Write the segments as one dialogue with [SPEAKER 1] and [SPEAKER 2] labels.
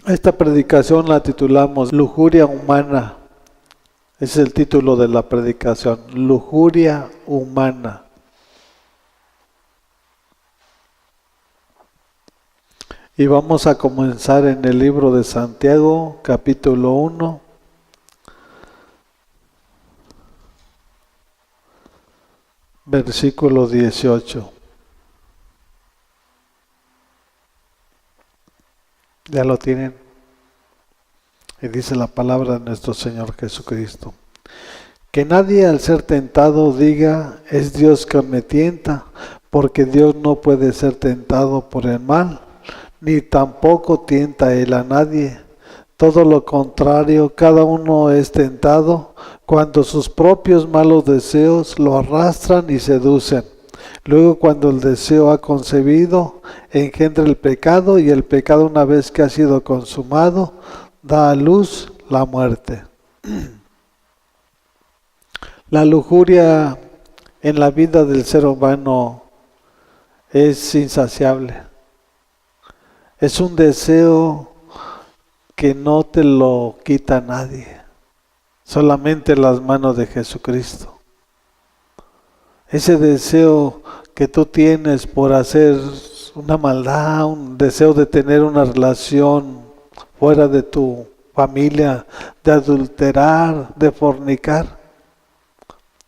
[SPEAKER 1] Esta predicación la titulamos Lujuria Humana. Ese es el título de la predicación, Lujuria Humana. Y vamos a comenzar en el libro de Santiago, capítulo 1. Versículo 18. ¿Ya lo tienen? Y dice la palabra de nuestro Señor Jesucristo. Que nadie al ser tentado diga, es Dios que me tienta, porque Dios no puede ser tentado por el mal, ni tampoco tienta Él a nadie. Todo lo contrario, cada uno es tentado cuando sus propios malos deseos lo arrastran y seducen. Luego, cuando el deseo ha concebido, engendra el pecado, y el pecado, una vez que ha sido consumado, da a luz la muerte. La lujuria en la vida del ser humano es insaciable. Es un deseo que no te lo quita nadie, solamente las manos de Jesucristo. Ese deseo que tú tienes por hacer una maldad, un deseo de tener una relación fuera de tu familia, de adulterar, de fornicar,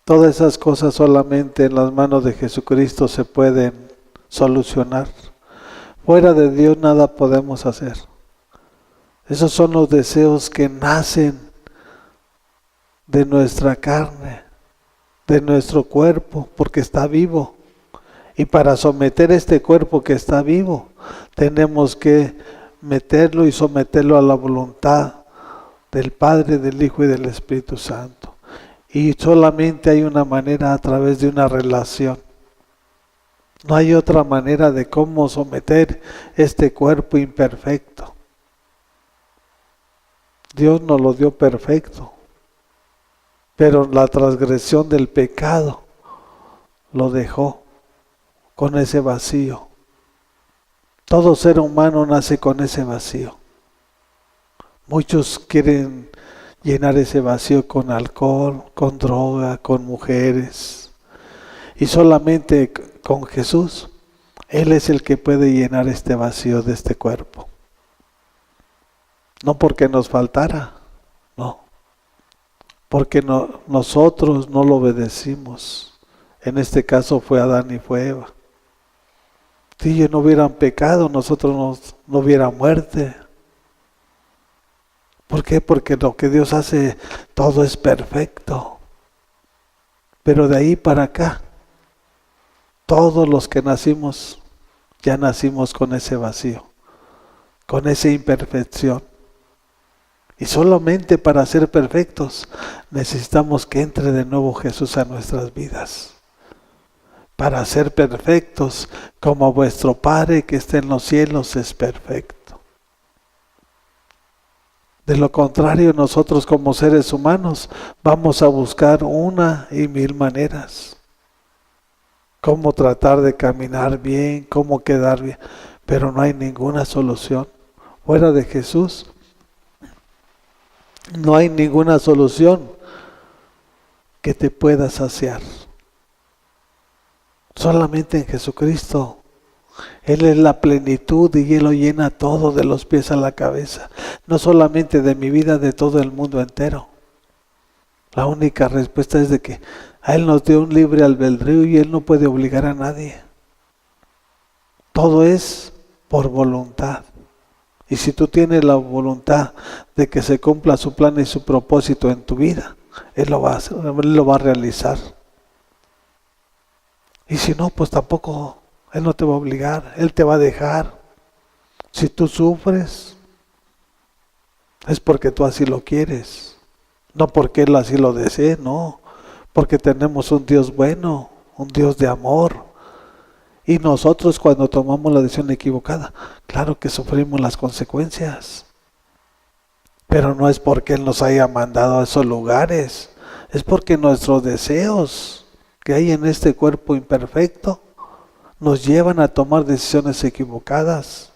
[SPEAKER 1] todas esas cosas solamente en las manos de Jesucristo se pueden solucionar. Fuera de Dios nada podemos hacer. Esos son los deseos que nacen de nuestra carne, de nuestro cuerpo, porque está vivo. Y para someter este cuerpo que está vivo, tenemos que meterlo y someterlo a la voluntad del Padre, del Hijo y del Espíritu Santo. Y solamente hay una manera, a través de una relación. No hay otra manera de cómo someter este cuerpo imperfecto. Dios nos lo dio perfecto, pero la transgresión del pecado lo dejó con ese vacío. Todo ser humano nace con ese vacío. Muchos quieren llenar ese vacío con alcohol, con droga, con mujeres. Y solamente con Jesús, Él es el que puede llenar este vacío de este cuerpo. No porque nos faltara, no. Porque nosotros no lo obedecimos. En este caso fue Adán y fue Eva. Si ellos no hubieran pecado, nosotros no hubiera muerte. ¿Por qué? Porque lo que Dios hace, todo es perfecto. Pero de ahí para acá, todos los que nacimos, ya nacimos con ese vacío, con esa imperfección. Y solamente para ser perfectos, necesitamos que entre de nuevo Jesús a nuestras vidas. Para ser perfectos, como vuestro Padre que está en los cielos es perfecto. De lo contrario, nosotros como seres humanos vamos a buscar una y mil maneras. Cómo tratar de caminar bien, cómo quedar bien, pero no hay ninguna solución. Fuera de Jesús, no hay ninguna solución que te pueda saciar. Solamente en Jesucristo. Él es la plenitud y Él lo llena todo de los pies a la cabeza. No solamente de mi vida, de todo el mundo entero. La única respuesta es de que a Él nos dio un libre albedrío y Él no puede obligar a nadie. Todo es por voluntad. Y si tú tienes la voluntad de que se cumpla su plan y su propósito en tu vida, Él lo va a realizar. Y si no, pues tampoco, Él no te va a obligar, Él te va a dejar. Si tú sufres, es porque tú así lo quieres. No porque Él así lo desee, no. Porque tenemos un Dios bueno, un Dios de amor. Y nosotros cuando tomamos la decisión equivocada, claro que sufrimos las consecuencias. Pero no es porque Él nos haya mandado a esos lugares, es porque nuestros deseos que hay en este cuerpo imperfecto nos llevan a tomar decisiones equivocadas.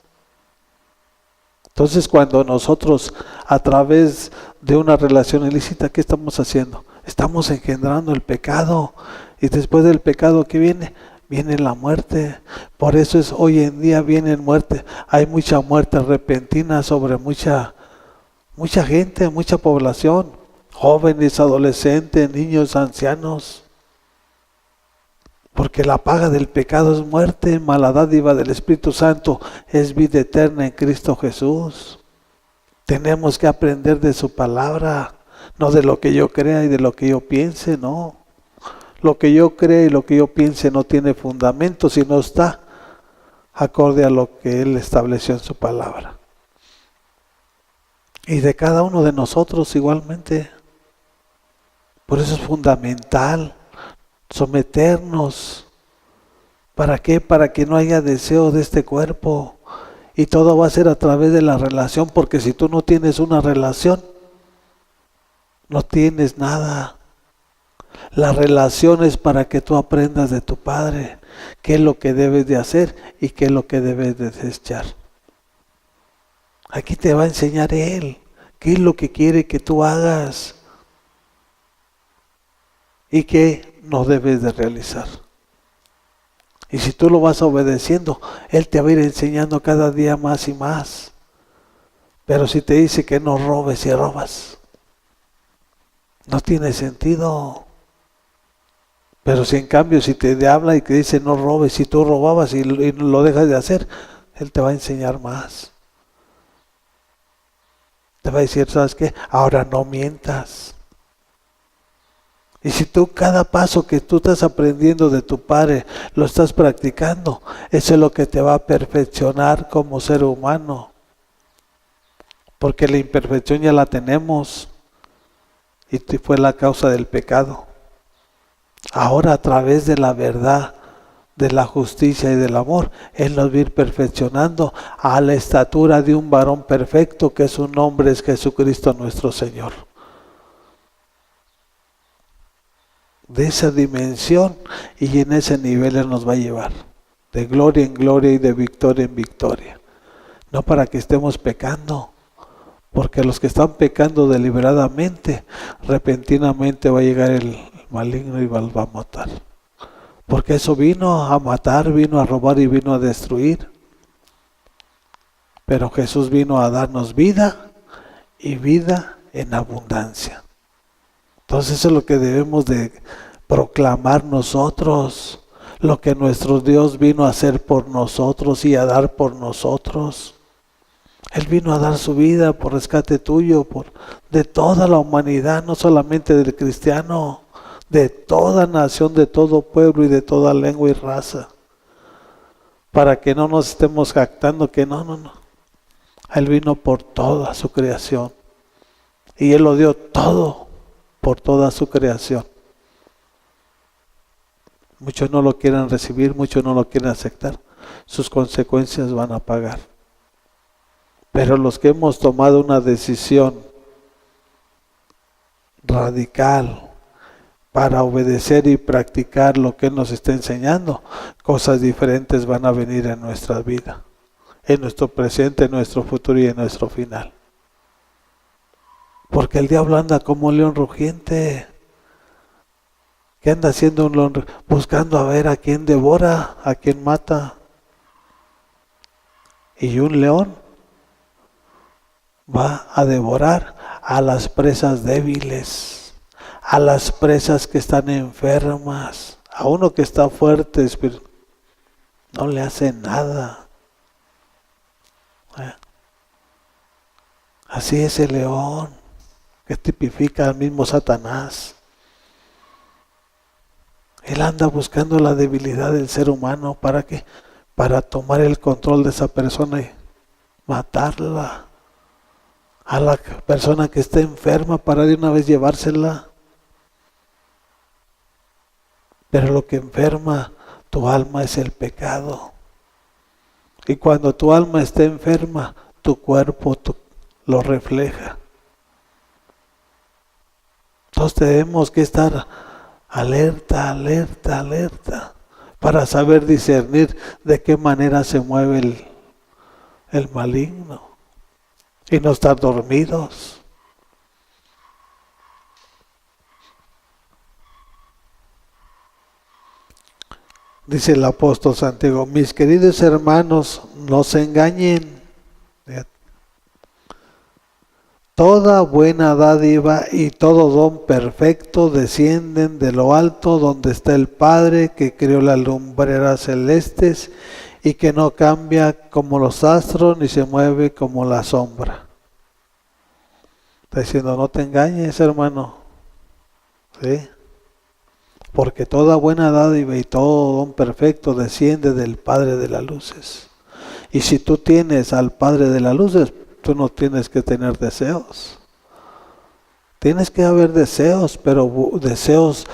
[SPEAKER 1] Entonces, cuando nosotros, a través de una relación ilícita, ¿qué estamos haciendo? Estamos engendrando el pecado. Y después del pecado, ¿qué viene? Viene la muerte. Por eso hoy en día viene muerte. Hay mucha muerte repentina sobre mucha gente, mucha población. Jóvenes, adolescentes, niños, ancianos. Porque la paga del pecado es muerte, mas la dádiva del Espíritu Santo es vida eterna en Cristo Jesús. Tenemos que aprender de su palabra, no de lo que yo crea y de lo que yo piense, no. Lo que yo crea y lo que yo piense no tiene fundamento si no está acorde a lo que Él estableció en su palabra. Y de cada uno de nosotros igualmente. Por eso es fundamental someternos. ¿Para qué? Para que no haya deseo de este cuerpo. Y todo va a ser a través de la relación, porque si tú no tienes una relación, no tienes nada. La relación es para que tú aprendas de tu Padre qué es lo que debes de hacer y qué es lo que debes de desechar. Aquí te va a enseñar Él qué es lo que quiere que tú hagas y qué no debes de realizar. Y si tú lo vas obedeciendo, Él te va a ir enseñando cada día más y más. Pero si te dice que no robes y robas, no tiene sentido. Pero si en cambio, si te habla y te dice no robes, si tú robabas y lo dejas de hacer, Él te va a enseñar más. Te va a decir, ¿sabes qué? Ahora no mientas. Y si tú cada paso que tú estás aprendiendo de tu Padre lo estás practicando, eso es lo que te va a perfeccionar como ser humano. Porque la imperfección ya la tenemos y fue la causa del pecado. Ahora a través de la verdad, de la justicia y del amor, Él nos va a ir perfeccionando a la estatura de un varón perfecto, que su nombre es Jesucristo nuestro Señor. De esa dimensión y en ese nivel Él nos va a llevar, de gloria en gloria y de victoria en victoria. No para que estemos pecando, porque los que están pecando deliberadamente, repentinamente va a llegar el maligno y va a matar. Porque eso vino a matar, vino a robar y vino a destruir. Pero Jesús vino a darnos vida y vida en abundancia. Entonces eso es lo que debemos de proclamar nosotros, lo que nuestro Dios vino a hacer por nosotros y a dar por nosotros. Él vino a dar su vida por rescate tuyo, de toda la humanidad, no solamente del cristiano, de toda nación, de todo pueblo y de toda lengua y raza. Para que no nos estemos jactando que no. Él vino por toda su creación. Y Él lo dio todo por toda su creación. Muchos no lo quieren recibir, muchos no lo quieren aceptar. Sus consecuencias van a pagar. Pero los que hemos tomado una decisión radical para obedecer y practicar lo que Él nos está enseñando, cosas diferentes van a venir en nuestra vida, en nuestro presente, en nuestro futuro y en nuestro final. Porque el diablo anda como un león rugiente. ¿Qué anda haciendo un león? Buscando a ver a quién devora, a quién mata. Y un león va a devorar a las presas débiles, a las presas que están enfermas. A uno que está fuerte, no le hace nada. Así es el león, que tipifica al mismo Satanás. Él anda buscando la debilidad del ser humano. ¿Para qué? Para tomar el control de esa persona y matarla. A la persona que está enferma, para de una vez llevársela. Pero lo que enferma tu alma es el pecado. Y cuando tu alma está enferma, tu cuerpo lo refleja. Entonces tenemos que estar alerta, para saber discernir de qué manera se mueve el maligno. y no estar dormidos. Dice el apóstol Santiago, mis queridos hermanos, no se engañen. Toda buena dádiva y todo don perfecto descienden de lo alto, donde está el Padre que creó las lumbreras celestes y que no cambia como los astros ni se mueve como la sombra. Está diciendo, no te engañes, hermano. ¿Sí? Porque toda buena dádiva y todo don perfecto desciende del Padre de las luces. Y si tú tienes al Padre de las luces, tú no tienes que tener deseos. Tienes que haber deseos, pero deseos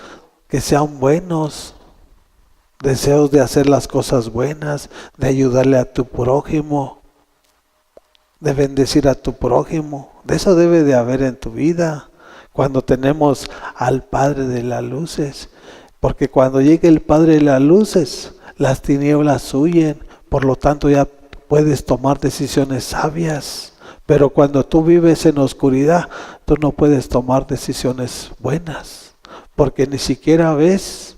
[SPEAKER 1] que sean buenos. Deseos de hacer las cosas buenas, de ayudarle a tu prójimo, de bendecir a tu prójimo. De eso debe de haber en tu vida cuando tenemos al Padre de las luces. Porque cuando llegue el Padre de las luces, las tinieblas huyen, por lo tanto ya puedes tomar decisiones sabias. Pero cuando tú vives en oscuridad, tú no puedes tomar decisiones buenas, porque ni siquiera ves.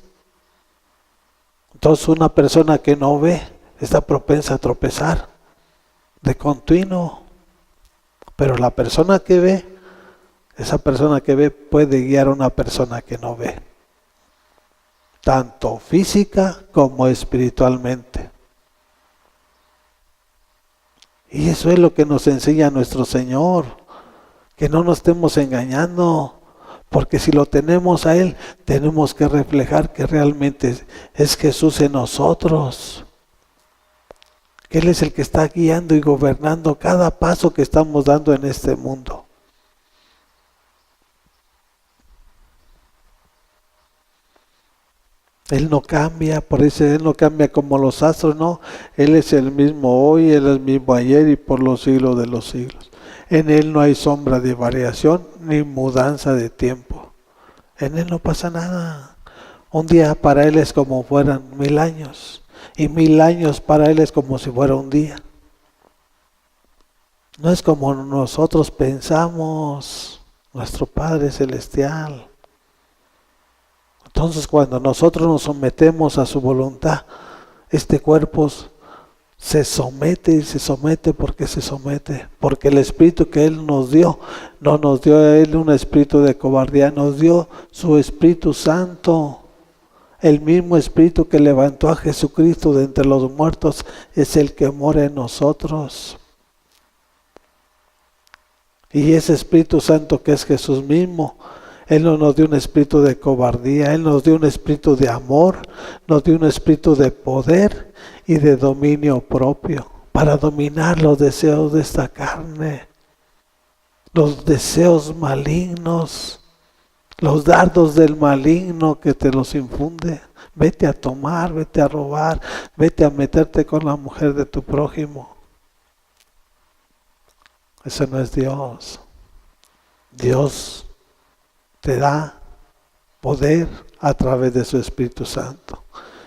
[SPEAKER 1] Entonces una persona que no ve está propensa a tropezar de continuo. Pero la persona que ve, esa persona que ve puede guiar a una persona que no ve, tanto física como espiritualmente. Y eso es lo que nos enseña nuestro Señor, que no nos estemos engañando, porque si lo tenemos a Él, tenemos que reflejar que realmente es Jesús en nosotros, que Él es el que está guiando y gobernando cada paso que estamos dando en este mundo. Él no cambia, por eso Él no cambia como los astros, no. Él es el mismo hoy, Él es el mismo ayer y por los siglos de los siglos. En Él no hay sombra de variación ni mudanza de tiempo. En Él no pasa nada. Un día para Él es como fueran 1000 años. Y 1000 años para Él es como si fuera un día. No es como nosotros pensamos, nuestro Padre Celestial. Entonces cuando nosotros nos sometemos a su voluntad, este cuerpo se somete y se somete porque se somete. Porque el espíritu que Él nos dio, no nos dio a Él un espíritu de cobardía, nos dio su Espíritu Santo. El mismo espíritu que levantó a Jesucristo de entre los muertos es el que mora en nosotros. Y ese Espíritu Santo que es Jesús mismo, Él no nos dio un espíritu de cobardía, Él nos dio un espíritu de amor, nos dio un espíritu de poder y de dominio propio, para dominar los deseos de esta carne, los deseos malignos, los dardos del maligno que te los infunde. Vete a tomar, vete a robar, vete a meterte con la mujer de tu prójimo. Eso no es Dios. Dios te da poder a través de su Espíritu Santo.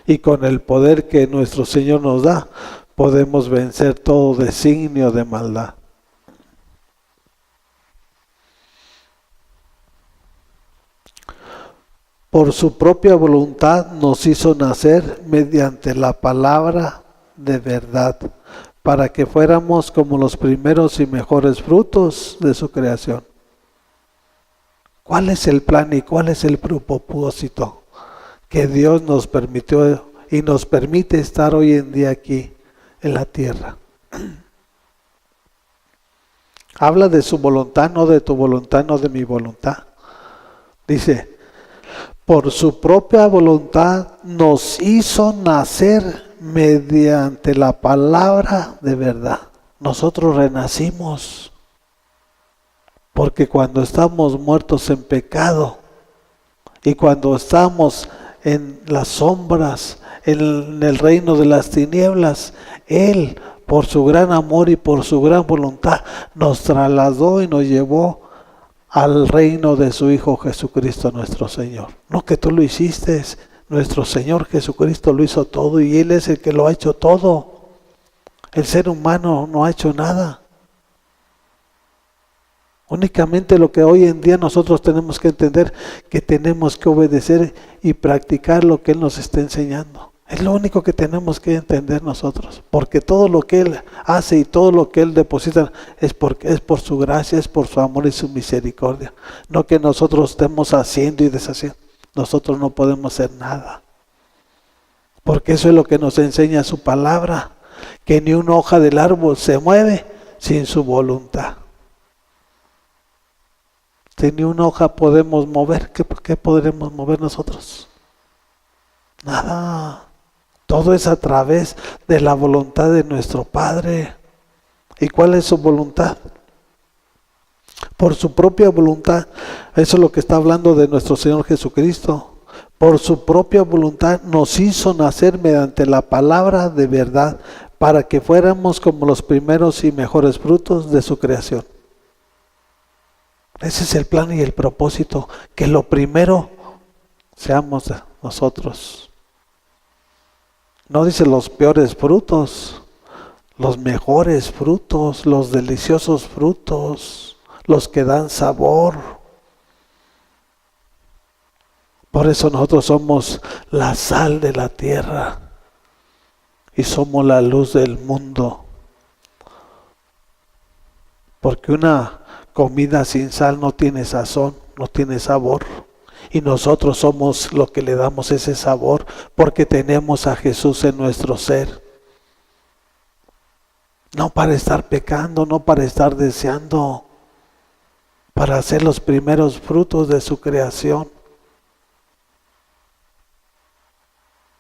[SPEAKER 1] Y con el poder que nuestro Señor nos da, podemos vencer todo designio de maldad. Por su propia voluntad nos hizo nacer mediante la palabra de verdad, para que fuéramos como los primeros y mejores frutos de su creación. ¿Cuál es el plan y cuál es el propósito que Dios nos permitió y nos permite estar hoy en día aquí en la tierra? Habla de su voluntad, no de tu voluntad, no de mi voluntad. Dice, por su propia voluntad nos hizo nacer mediante la palabra de verdad. Nosotros renacimos. Porque cuando estamos muertos en pecado y cuando estamos en las sombras, en el reino de las tinieblas, Él, por su gran amor y por su gran voluntad, nos trasladó y nos llevó al reino de su Hijo Jesucristo nuestro Señor. No que tú lo hiciste, nuestro Señor Jesucristo lo hizo todo y Él es el que lo ha hecho todo. El ser humano no ha hecho nada. Únicamente lo que hoy en día nosotros tenemos que entender, que tenemos que obedecer y practicar lo que Él nos está enseñando. Es lo único que tenemos que entender nosotros, porque todo lo que Él hace y todo lo que Él deposita es por su gracia, es por su amor y su misericordia. No que nosotros estemos haciendo y deshaciendo. Nosotros no podemos hacer nada. Porque eso es lo que nos enseña su palabra, que ni una hoja del árbol se mueve sin su voluntad. Si ni una hoja podemos mover, ¿qué podremos mover nosotros? Nada. Todo es a través de la voluntad de nuestro Padre. ¿Y cuál es su voluntad? Por su propia voluntad. Eso es lo que está hablando de nuestro Señor Jesucristo. Por su propia voluntad nos hizo nacer mediante la palabra de verdad, para que fuéramos como los primeros y mejores frutos de su creación. Ese es el plan y el propósito, que lo primero seamos nosotros. No dice los peores frutos, los mejores frutos, los deliciosos frutos, los que dan sabor. Por eso nosotros somos la sal de la tierra y somos la luz del mundo. Porque una comida sin sal no tiene sazón, no tiene sabor. Y nosotros somos lo que le damos ese sabor, porque tenemos a Jesús en nuestro ser. No para estar pecando, no para estar deseando, para hacer los primeros frutos de su creación.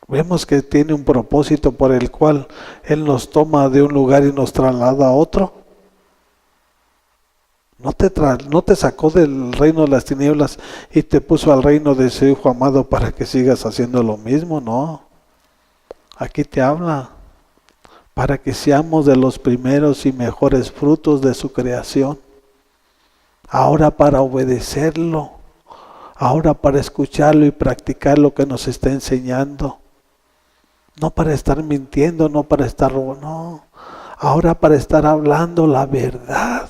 [SPEAKER 1] Vemos que tiene un propósito por el cual Él nos toma de un lugar y nos traslada a otro. No te sacó del reino de las tinieblas y te puso al reino de su Hijo amado para que sigas haciendo lo mismo, no. Aquí te habla para que seamos de los primeros y mejores frutos de su creación. Ahora para obedecerlo, ahora para escucharlo y practicar lo que nos está enseñando. No para estar mintiendo, no para estar robando, no. Ahora para estar hablando la verdad.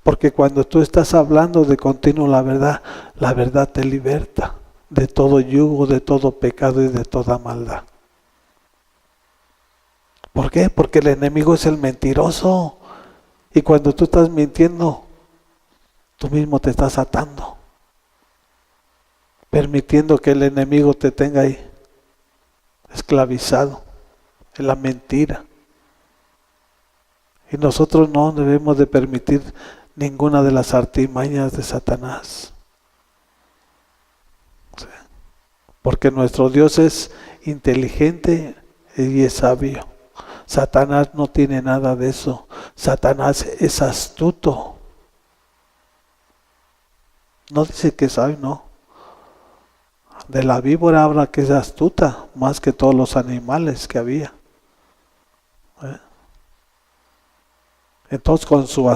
[SPEAKER 1] Porque cuando tú estás hablando de continuo la verdad te liberta de todo yugo, de todo pecado y de toda maldad. ¿Por qué? Porque el enemigo es el mentiroso. Y cuando tú estás mintiendo, tú mismo te estás atando, permitiendo que el enemigo te tenga ahí esclavizado en la mentira. Y nosotros no debemos de permitir ninguna de las artimañas de Satanás. ¿Sí? Porque nuestro Dios es inteligente y es sabio. Satanás no tiene nada de eso. Satanás es astuto. No dice que sabe, no. De la víbora habla que es astuta, más que todos los animales que había. Entonces con su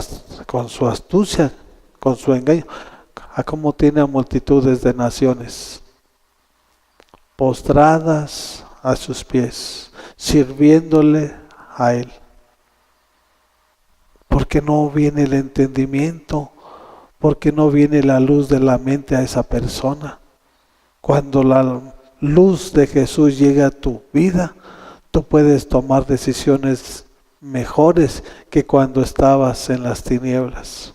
[SPEAKER 1] astucia, con su engaño, ¿a cómo tiene a multitudes de naciones postradas a sus pies, sirviéndole a Él? Porque no viene el entendimiento, porque no viene la luz de la mente a esa persona. Cuando la luz de Jesús llega a tu vida, tú puedes tomar decisiones mejores que cuando estabas en las tinieblas.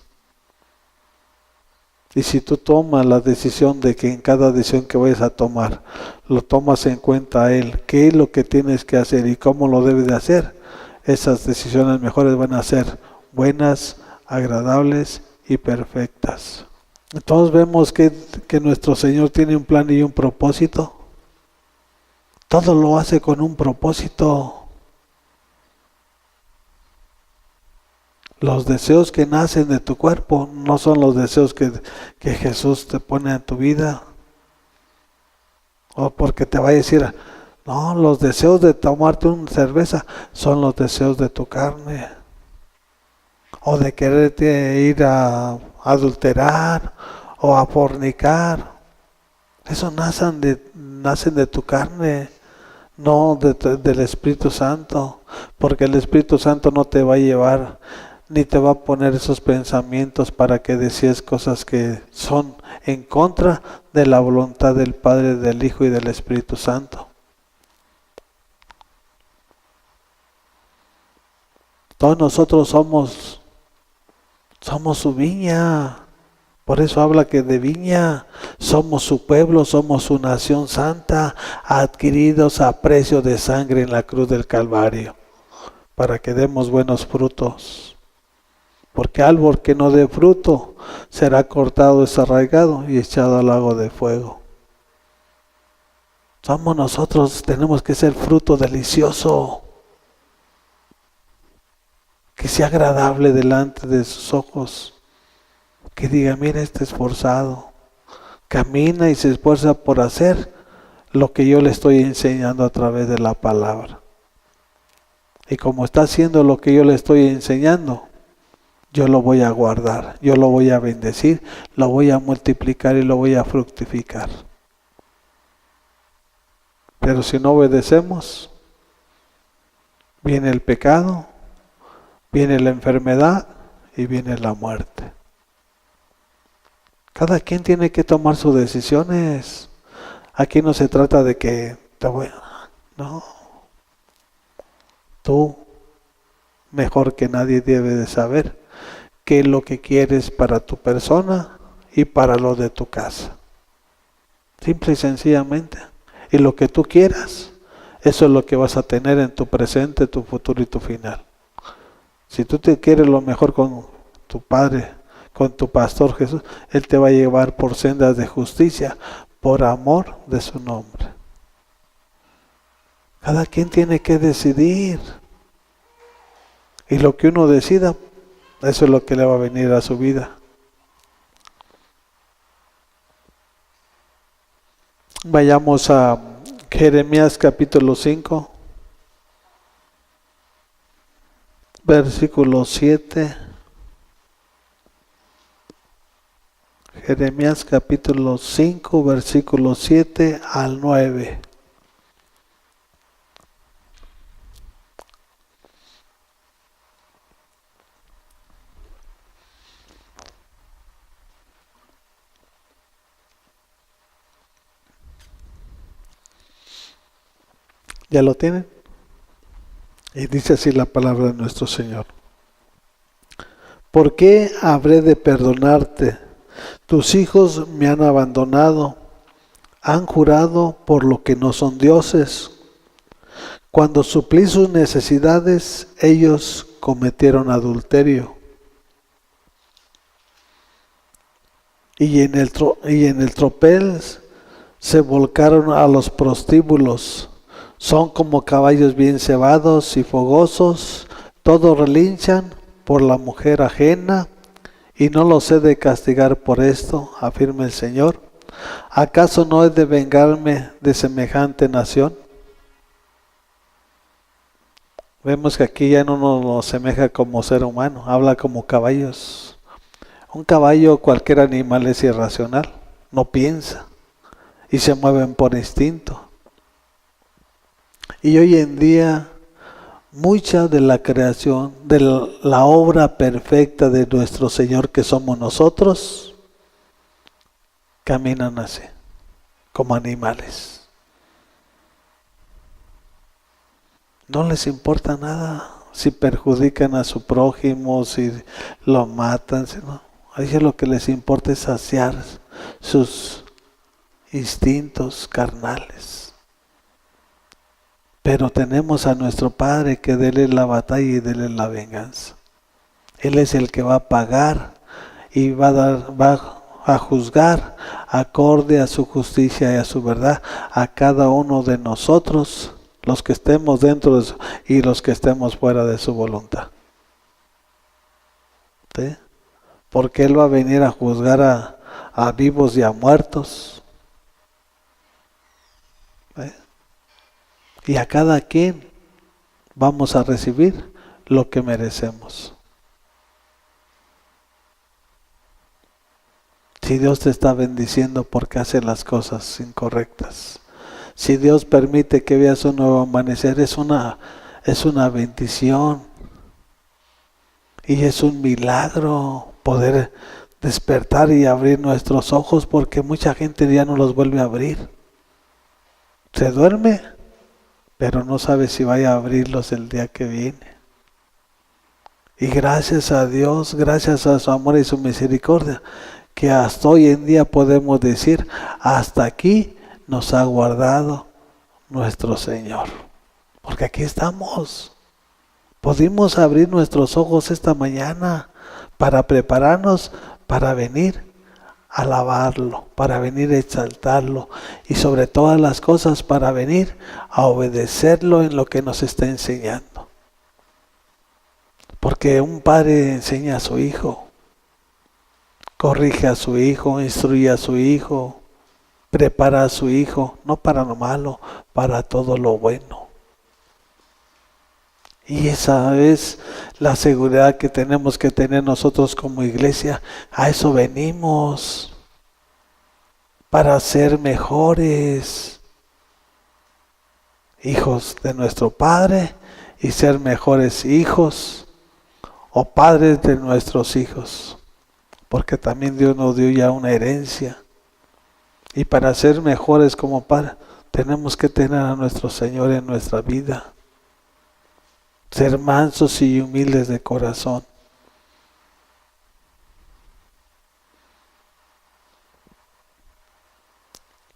[SPEAKER 1] Y si tú tomas la decisión de que en cada decisión que vayas a tomar, lo tomas en cuenta a Él, qué es lo que tienes que hacer y cómo lo debes de hacer, esas decisiones mejores van a ser buenas, agradables y perfectas. Entonces vemos que nuestro Señor tiene un plan y un propósito. Todo lo hace con un propósito. Los deseos que nacen de tu cuerpo no son los deseos que Jesús te pone en tu vida. O porque te va a decir, no, los deseos de tomarte una cerveza son los deseos de tu carne. O de quererte ir a adulterar o a fornicar. Eso nacen de tu carne, no del Espíritu Santo. Porque el Espíritu Santo no te va a llevar ni te va a poner esos pensamientos para que desees cosas que son en contra de la voluntad del Padre, del Hijo y del Espíritu Santo. Todos nosotros somos su viña. Por eso habla que de viña somos su pueblo, somos su nación santa, adquiridos a precio de sangre en la cruz del Calvario, para que demos buenos frutos. Porque árbol que no dé fruto será cortado, desarraigado y echado al lago de fuego. Somos nosotros, tenemos que ser fruto delicioso, que sea agradable delante de sus ojos. Que diga, mira, este esforzado, camina y se esfuerza por hacer lo que yo le estoy enseñando a través de la palabra. Y como está haciendo lo que yo le estoy enseñando, yo lo voy a guardar, yo lo voy a bendecir, lo voy a multiplicar y lo voy a fructificar. Pero si no obedecemos, viene el pecado, viene la enfermedad y viene la muerte. Cada quien tiene que tomar sus decisiones. Aquí no se trata de que no. Tú, mejor que nadie, debes de saber qué es lo que quieres para tu persona y para lo de tu casa. Simple y sencillamente. Y lo que tú quieras, eso es lo que vas a tener en tu presente, tu futuro y tu final. Si tú te quieres lo mejor con tu Padre, con tu pastor Jesús, Él te va a llevar por sendas de justicia, por amor de su nombre. Cada quien tiene que decidir. Y lo que uno decida, eso es lo que le va a venir a su vida. Vayamos a Jeremías capítulo 5, versículo 7. Jeremías capítulo 5, versículo 7 al 9. ¿Ya lo tienen? Y dice así la palabra de nuestro Señor. ¿Por qué habré de perdonarte? Tus hijos me han abandonado, han jurado por lo que no son dioses. Cuando suplí sus necesidades, ellos cometieron adulterio. Y en el tropel se volcaron a los prostíbulos. Son como caballos bien cebados y fogosos, todos relinchan por la mujer ajena, y no los he de castigar por esto, afirma el Señor. ¿Acaso no he de vengarme de semejante nación? Vemos que aquí ya no nos asemeja como ser humano, habla como caballos. Un caballo, cualquier animal, es irracional, no piensa y se mueven por instinto. Y hoy en día, mucha de la creación, de la obra perfecta de nuestro Señor que somos nosotros, caminan así, como animales. No les importa nada si perjudican a su prójimo, si lo matan, no. A ellos lo que les importa es saciar sus instintos carnales. Pero tenemos a nuestro Padre que de Él es la batalla y de Él es la venganza. Él es el que va a pagar y va a juzgar acorde a su justicia y a su verdad a cada uno de nosotros, los que estemos dentro de y los que estemos fuera de su voluntad. ¿Sí? Porque Él va a venir a juzgar a vivos y a muertos. ¿Sí? Y a cada quien vamos a recibir lo que merecemos. Si Dios te está bendiciendo porque hace las cosas incorrectas, si Dios permite que veas un nuevo amanecer, es una bendición. Y es un milagro poder despertar y abrir nuestros ojos, porque mucha gente ya no los vuelve a abrir. Se duerme, pero no sabe si vaya a abrirlos el día que viene. Y gracias a Dios, gracias a su amor y su misericordia, que hasta hoy en día podemos decir, hasta aquí nos ha guardado nuestro Señor. Porque aquí estamos. Pudimos abrir nuestros ojos esta mañana para prepararnos para venir a alabarlo, para venir a exaltarlo y sobre todas las cosas para venir a obedecerlo en lo que nos está enseñando. Porque un padre enseña a su hijo, corrige a su hijo, instruye a su hijo, prepara a su hijo, no para lo malo, para todo lo bueno. Y esa es la seguridad que tenemos que tener nosotros como iglesia. A eso venimos, para ser mejores hijos de nuestro Padre y ser mejores hijos o padres de nuestros hijos. Porque también Dios nos dio ya una herencia. Y para ser mejores como Padre, tenemos que tener a nuestro Señor en nuestra vida. Ser mansos y humildes de corazón.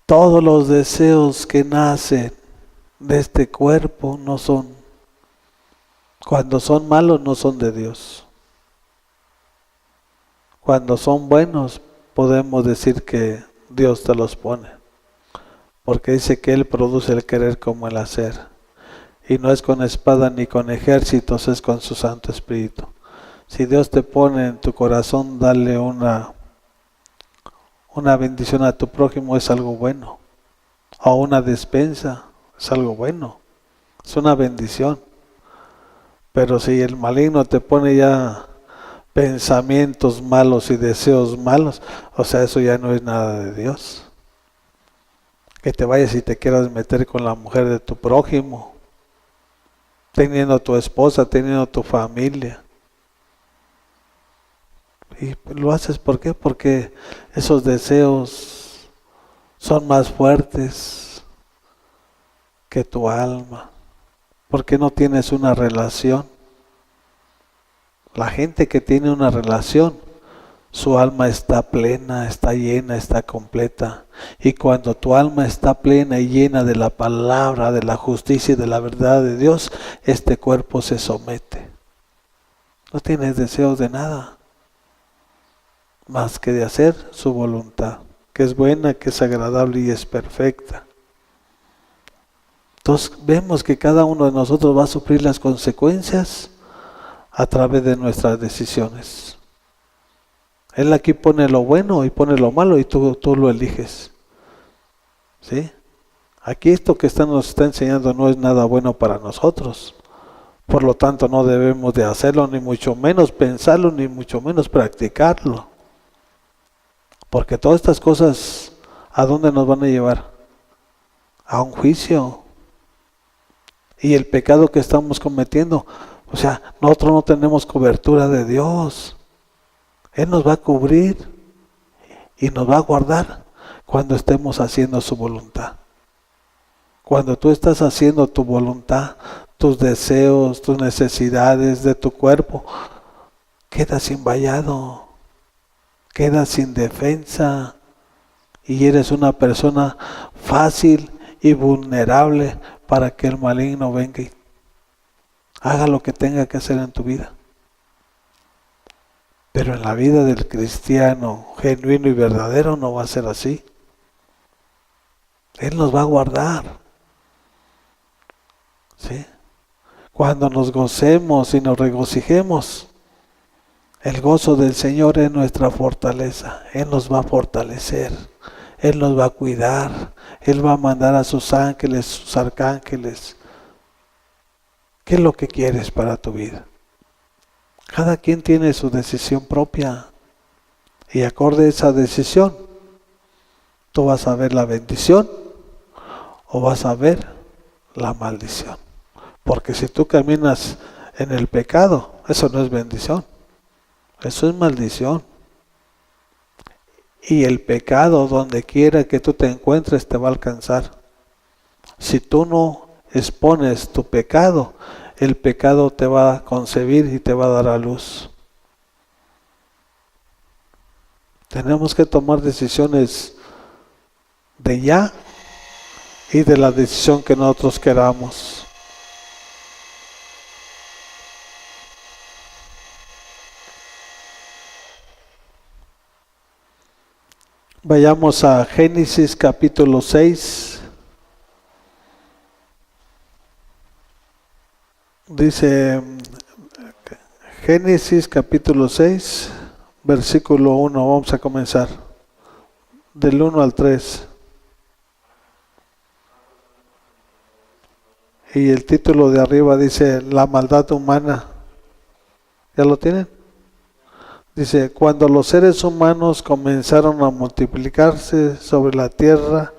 [SPEAKER 1] Todos los deseos que nacen de este cuerpo no son, cuando son malos no son de Dios. Cuando son buenos podemos decir que Dios te los pone. Porque dice que Él produce el querer como el hacer. Y no es con espada ni con ejércitos, es con su Santo Espíritu. Si Dios te pone en tu corazón, darle una bendición a tu prójimo es algo bueno. O una despensa es algo bueno. Es una bendición. Pero si el maligno te pone ya pensamientos malos y deseos malos, o sea, eso ya no es nada de Dios. Que te vayas y te quieras meter con la mujer de tu prójimo, teniendo tu esposa, teniendo tu familia. Y lo haces ¿por qué? Porque esos deseos son más fuertes que tu alma. Porque no tienes una relación. La gente que tiene una relación, su alma está plena, está llena, está completa. Y cuando tu alma está plena y llena de la palabra, de la justicia y de la verdad de Dios, este cuerpo se somete. No tienes deseos de nada, más que de hacer su voluntad, que es buena, que es agradable y es perfecta. Entonces vemos que cada uno de nosotros va a sufrir las consecuencias a través de nuestras decisiones. Él aquí pone lo bueno y pone lo malo y tú lo eliges. ¿Sí? Aquí esto que nos está enseñando no es nada bueno para nosotros. Por lo tanto no debemos de hacerlo, ni mucho menos pensarlo, ni mucho menos practicarlo. Porque todas estas cosas, ¿a dónde nos van a llevar? A un juicio. Y el pecado que estamos cometiendo, o sea, nosotros no tenemos cobertura de Dios. Él nos va a cubrir y nos va a guardar cuando estemos haciendo su voluntad. Cuando tú estás haciendo tu voluntad, tus deseos, tus necesidades de tu cuerpo, quedas sin vallado, quedas sin defensa y eres una persona fácil y vulnerable para que el maligno venga y haga lo que tenga que hacer en tu vida. Pero en la vida del cristiano genuino y verdadero no va a ser así. Él nos va a guardar. ¿Sí? Cuando nos gocemos y nos regocijemos, el gozo del Señor es nuestra fortaleza. Él nos va a fortalecer. Él nos va a cuidar. Él va a mandar a sus ángeles, sus arcángeles. ¿Qué es lo que quieres para tu vida? Cada quien tiene su decisión propia. Y acorde a esa decisión, tú vas a ver la bendición o vas a ver la maldición. Porque si tú caminas en el pecado, eso no es bendición, Eso es maldición. Y el pecado, donde quiera que tú te encuentres, te va a alcanzar. Si tú no expones tu pecado, el pecado te va a concebir y te va a dar a luz. Tenemos que tomar decisiones de ya y de la decisión que nosotros queramos. Vayamos a Génesis capítulo 6. Dice Génesis capítulo 6, versículo 1. Vamos a comenzar. Del 1 al 3. Y el título de arriba dice la maldad humana. ¿Ya lo tienen? Dice, cuando los seres humanos comenzaron a multiplicarse sobre la tierra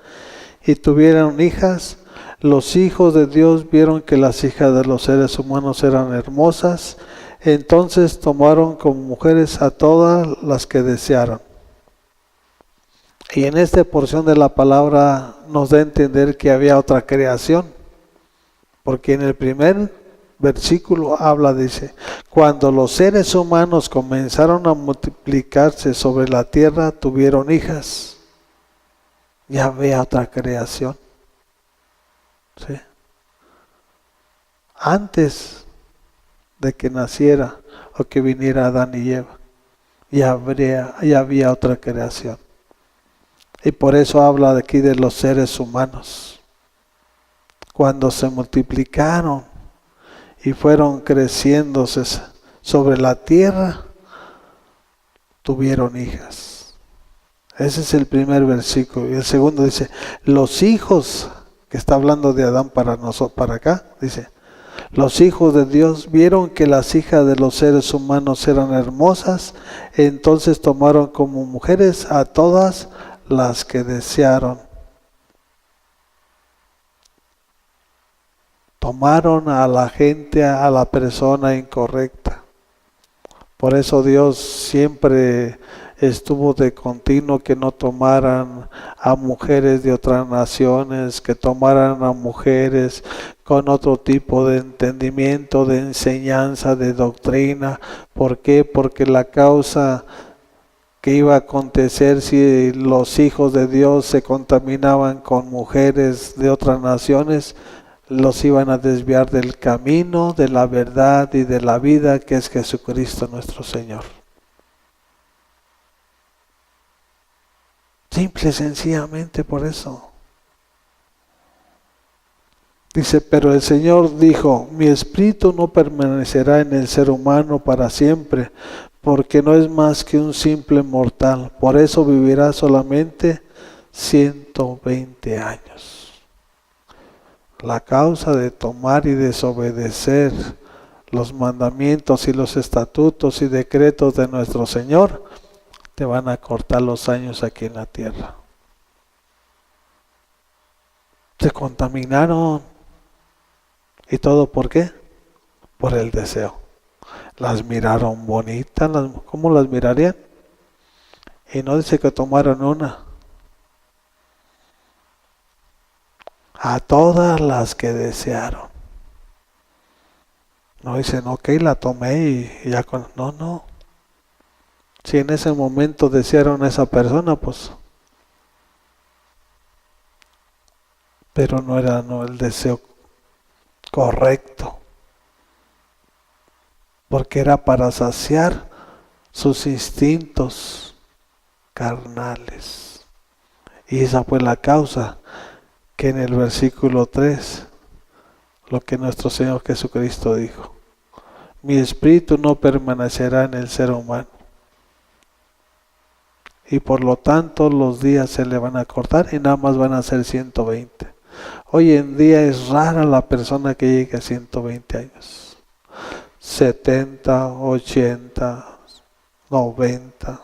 [SPEAKER 1] y tuvieron hijas, los hijos de Dios vieron que las hijas de los seres humanos eran hermosas, entonces tomaron como mujeres a todas las que desearon. Y en esta porción de la palabra nos da a entender que había otra creación, porque en el primer versículo habla, dice, cuando los seres humanos comenzaron a multiplicarse sobre la tierra, tuvieron hijas. Ya había otra creación. ¿Sí? Antes de que naciera o que viniera Adán y Eva, ya había otra creación. Y por eso habla de aquí de los seres humanos. Cuando se multiplicaron y fueron creciéndose sobre la tierra, tuvieron hijas. Ese es el primer versículo. Y el segundo dice, los hijos, que está hablando de Adán para nosotros, para acá, dice, los hijos de Dios vieron que las hijas de los seres humanos eran hermosas, entonces tomaron como mujeres a todas las que desearon. Tomaron a la gente, a la persona incorrecta. Por eso Dios siempre estuvo de continuo que no tomaran a mujeres de otras naciones, que tomaran a mujeres con otro tipo de entendimiento, de enseñanza, de doctrina. ¿Por qué? Porque la causa que iba a acontecer si los hijos de Dios se contaminaban con mujeres de otras naciones, los iban a desviar del camino, de la verdad y de la vida que es Jesucristo nuestro Señor. Simple y sencillamente por eso. Dice, pero el Señor dijo, mi espíritu no permanecerá en el ser humano para siempre, porque no es más que un simple mortal, por eso vivirá solamente 120 años. La causa de tomar y desobedecer los mandamientos y los estatutos y decretos de nuestro Señor, te van a cortar los años aquí en la tierra. Se contaminaron. ¿Y todo por qué? Por el deseo. Las miraron bonitas, ¿cómo las mirarían? Y no dice que tomaron una. A todas las que desearon. No dicen, ok, la tomé y ya con... No. Si en ese momento desearon a esa persona, pues... Pero no era el deseo correcto. Porque era para saciar sus instintos carnales. Y esa fue la causa que en el versículo 3, lo que nuestro Señor Jesucristo dijo, mi espíritu no permanecerá en el ser humano. Y por lo tanto los días se le van a cortar y nada más van a ser 120. Hoy en día es rara la persona que llegue a 120 años. 70, 80, 90.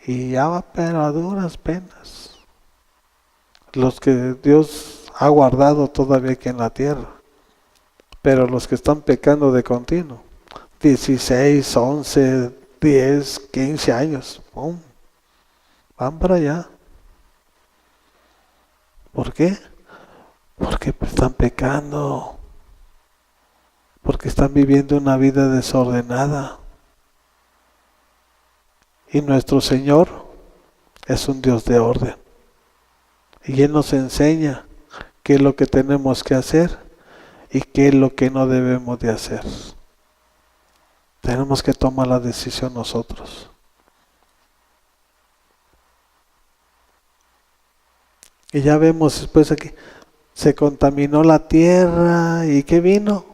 [SPEAKER 1] Y ya va, pero a duras penas. Los que Dios ha guardado todavía aquí en la tierra. Pero los que están pecando de continuo, 16, 11, 10, 15 años. ¡Pum! Van para allá. ¿Por qué? Porque están pecando. Porque están viviendo una vida desordenada. Y nuestro Señor es un Dios de orden. Y Él nos enseña qué es lo que tenemos que hacer y qué es lo que no debemos de hacer. Tenemos que tomar la decisión nosotros. Y ya vemos después aquí, se contaminó la tierra y ¿qué vino?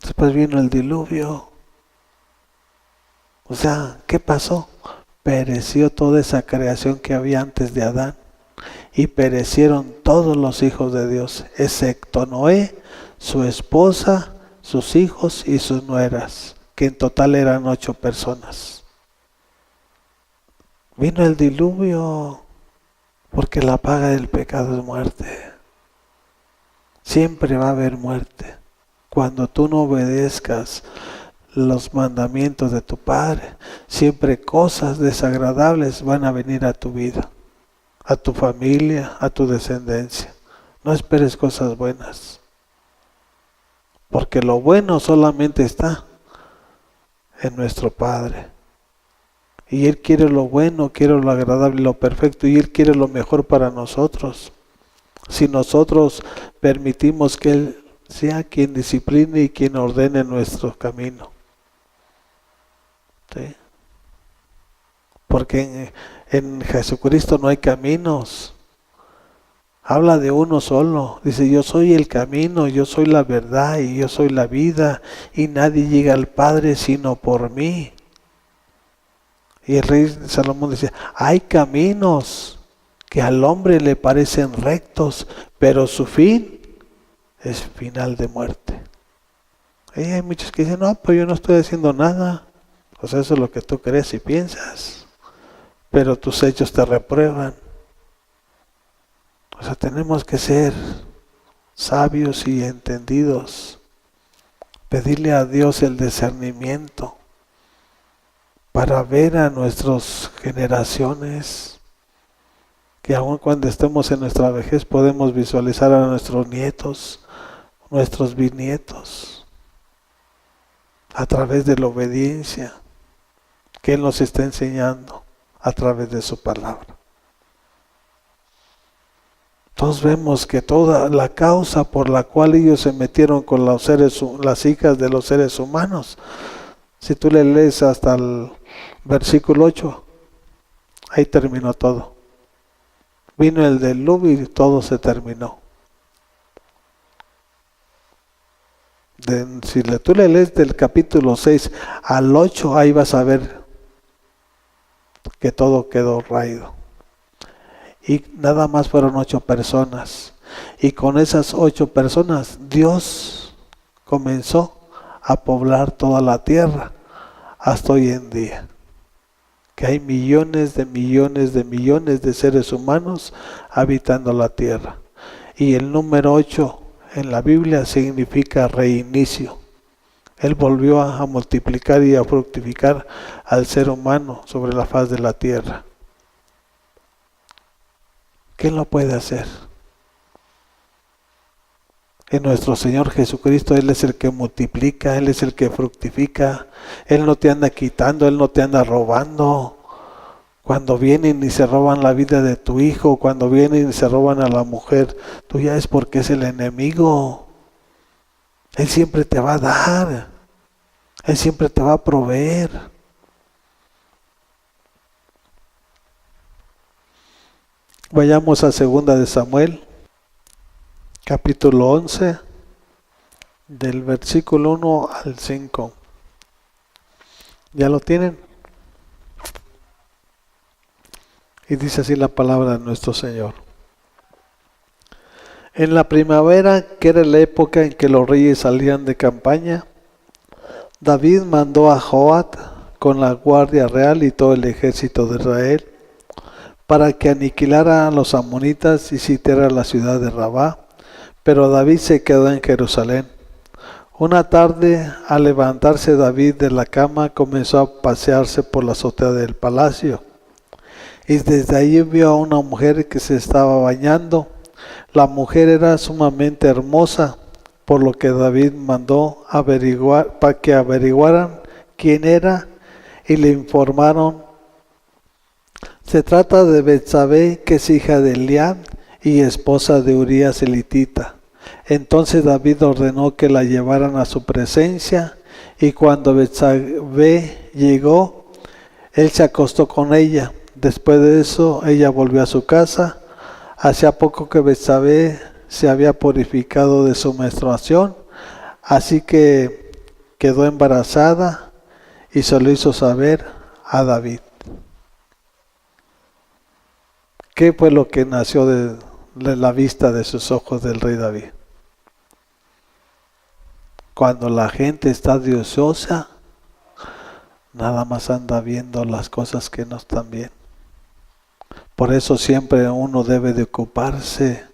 [SPEAKER 1] Después vino el diluvio. O sea, ¿qué pasó? Pereció toda esa creación que había antes de Adán. Y perecieron todos los hijos de Dios, excepto Noé, su esposa, sus hijos y sus nueras, que en total eran 8 personas. Vino el diluvio, porque la paga del pecado es muerte. Siempre va a haber muerte. Cuando tú no obedezcas los mandamientos de tu Padre, siempre cosas desagradables van a venir a tu vida, a tu familia, a tu descendencia. No esperes cosas buenas, porque lo bueno solamente está en nuestro Padre. Y Él quiere lo bueno, quiere lo agradable, lo perfecto, y Él quiere lo mejor para nosotros. Si nosotros permitimos que Él sea quien discipline y quien ordene nuestro camino. ¿Sí? Porque en Jesucristo no hay caminos. Habla de uno solo. Dice, yo soy el camino, yo soy la verdad y yo soy la vida. Y nadie llega al Padre sino por mí. Y el rey Salomón decía, hay caminos que al hombre le parecen rectos, pero su fin es final de muerte. Y hay muchos que dicen, no, pues yo no estoy haciendo nada. O sea, eso es lo que tú crees y piensas. Pero tus hechos te reprueban. O sea, tenemos que ser sabios y entendidos. Pedirle a Dios el discernimiento para ver a nuestras generaciones, que aun cuando estemos en nuestra vejez podemos visualizar a nuestros nietos, nuestros bisnietos, a través de la obediencia que Él nos está enseñando a través de su palabra. Entonces vemos que toda la causa por la cual ellos se metieron con las hijas de los seres humanos, si tú le lees hasta el versículo 8, ahí terminó todo. Vino el diluvio y todo se terminó. Si tú le lees del capítulo 6 al 8, ahí vas a ver que todo quedó raído. Y nada más fueron 8 personas. Y con esas 8 personas, Dios comenzó a poblar toda la tierra hasta hoy en día. Que hay millones de seres humanos habitando la tierra. Y el número 8 en la Biblia significa reinicio. Él volvió a multiplicar y a fructificar al ser humano sobre la faz de la tierra. ¿Quién lo puede hacer? En nuestro Señor Jesucristo, Él es el que multiplica, Él es el que fructifica. Él no te anda quitando, Él no te anda robando. Cuando vienen y se roban la vida de tu hijo, cuando vienen y se roban a la mujer, tú ya es porque es el enemigo. Él siempre te va a dar, Él siempre te va a proveer. Vayamos a 2 de Samuel, capítulo 11, del versículo 1 al 5. ¿Ya lo tienen? Y dice así la palabra de nuestro Señor. En la primavera, que era la época en que los reyes salían de campaña, David mandó a Joab con la guardia real y todo el ejército de Israel para que aniquilara a los amonitas y sitiara la ciudad de Rabá. Pero David se quedó en Jerusalén. Una tarde, al levantarse David de la cama, comenzó a pasearse por la azotea del palacio. Y desde allí vio a una mujer que se estaba bañando. La mujer era sumamente hermosa, por lo que David mandó para que averiguaran quién era y le informaron: se trata de Betsabé, que es hija de Eliab y esposa de Urías elitita. Entonces David ordenó que la llevaran a su presencia, y cuando Betsabé llegó, él se acostó con ella. Después de eso, ella volvió a su casa. Hacía poco que Betsabé se había purificado de su menstruación, así que quedó embarazada y se lo hizo saber a David. ¿Qué fue lo que nació de la vista de sus ojos del rey David? Cuando la gente está ociosa, nada más anda viendo las cosas que no están bien. Por eso siempre uno debe de ocuparse.